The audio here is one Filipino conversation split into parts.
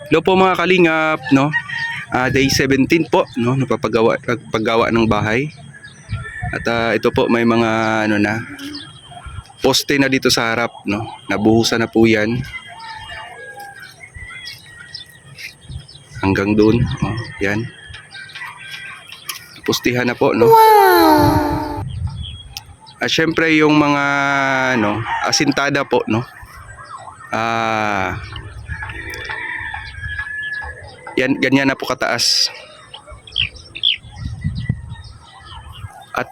Hello po mga kalingap, no? Day 17 po, no? Paggawa ng bahay. At ito po may mga ano na poste na dito sa harap, no? Nabuhusan na po 'yan. Hanggang doon, oh, 'yan. Pustihan na po, no? Wow! At syempre yung mga ano, asintada po, no? Yan, ganyan na po kataas. At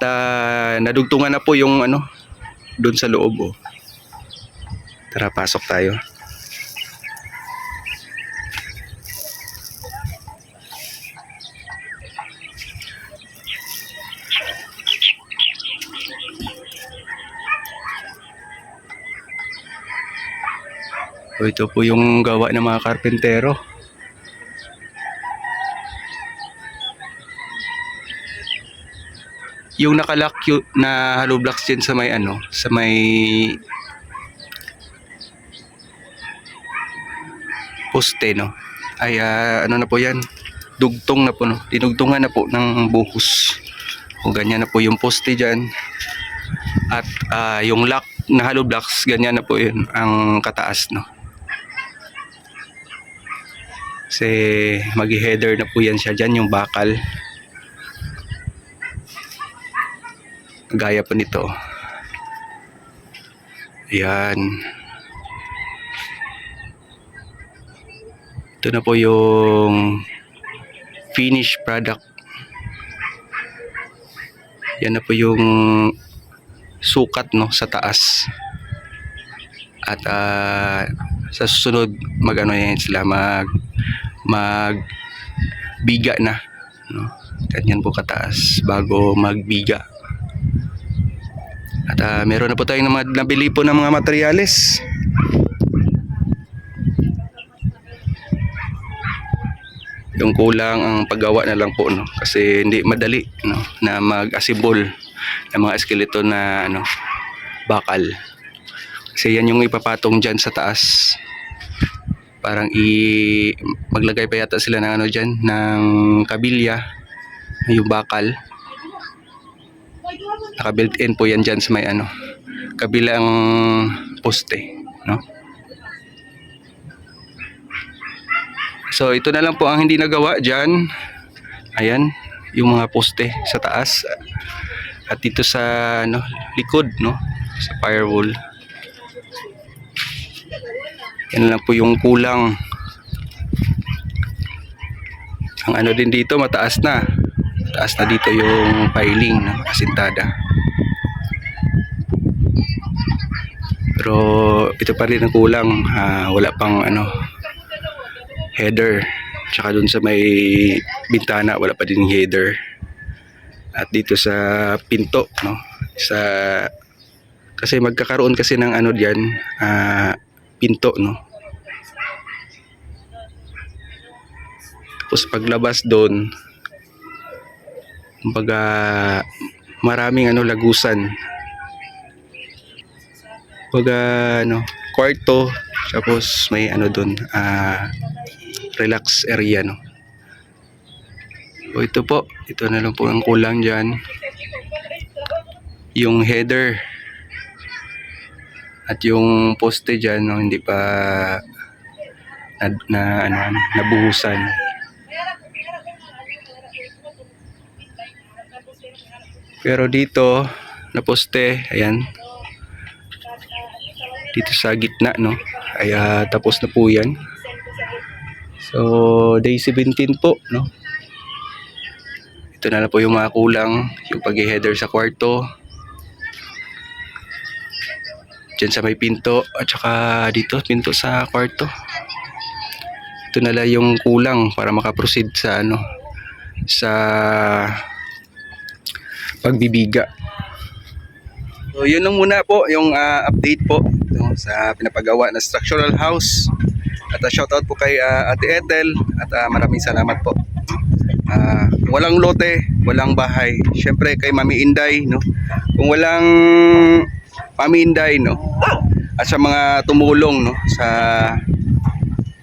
nadugtungan na po yung ano doon sa loob. Oh. Tara, pasok tayo. So, ito po yung gawa ng mga karpentero. Yung nakalock na hollow blocks din sa may ano, sa may poste, no. Ay ano na po 'yan. Dugtong na po, no. Dinugtungan na po ng buhos. O ganyan na po yung poste diyan. At yung lock na hollow blocks, ganyan na po 'yun ang kataas, no. Kasi mag-header na po yan siya diyan, yung bakal. Gaya po nito. Ayan. Ito na po yung finished product. Yan na po yung sukat, no, sa taas. At sa susunod mag-ano yan sila, magbiga na, no? Ganyan po kataas bago magbiga. At meron na po tayong nabili po ng mga materyales. Yung kulang ang paggawa na lang po, no? Kasi hindi madali, no, na mag-assemble ng mga skeleton na ano, bakal. Kasi yan yung ipapatong dyan sa taas. Parang maglagay pa yata sila ng ano dyan, ng kabilya, yung bakal. Naka-built in po yan dyan sa may ano, kabilang poste, no? So ito na lang po ang hindi nagawa dyan. Ayan, yung mga poste sa taas. At dito sa ano, likod, no, sa firewall. Yan lang po yung kulang. Ang ano din dito, mataas na. Mataas na dito yung piling, no, asintada. Pero ito pa rin ang kulang. Wala pang ano, header. Tsaka dun sa may bintana, wala pa din header. At dito sa pinto, no, kasi magkakaroon kasi ng ano diyan, pinto, no. Tapos paglabas doon, kumbaga maraming ano, lagusan. Kumbaga ano, kwarto, tapos may ano doon, relax area, no. So ito po, ito na lang po ang kulang diyan. Yung header at yung poste diyan, no, hindi pa nabuhusan. Pero dito na poste, ayan, dito sa gitna, no, ay tapos na po yan. So day 17 po, no. Ito na lang po yung mga kulang, yung pag-header sa kwarto, dyan sa may pinto, at saka dito pinto sa kwarto. Ito na lang yung kulang para makaproceed sa ano, sa pagbibiga. So yun lang muna po yung update po, no, sa pinapagawa na structural house. At shoutout po kay Ate Ethel, at maraming salamat po. Walang lote, walang bahay. Syempre kay Mami Inday, no. Kung walang Mami Inday, no, at sa mga tumulong, no, sa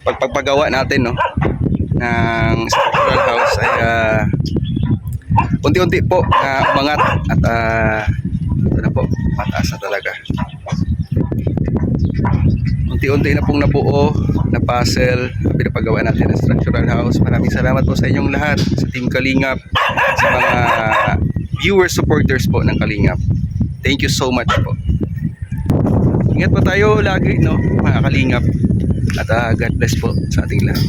pagpagawa natin, no, ng structural house ay unti-unti po na umangat at ito na po, mataas na talaga. Unti-unti na pong nabuo na puzzle ang pinapagawa natin ng structural house. Maraming salamat po sa inyong lahat, sa Team Kalingap, sa mga viewers, supporters po ng Kalingap. Thank you so much po. Ingat po tayo lagi, no, mga Kalingap. At God bless po sa ating lahat.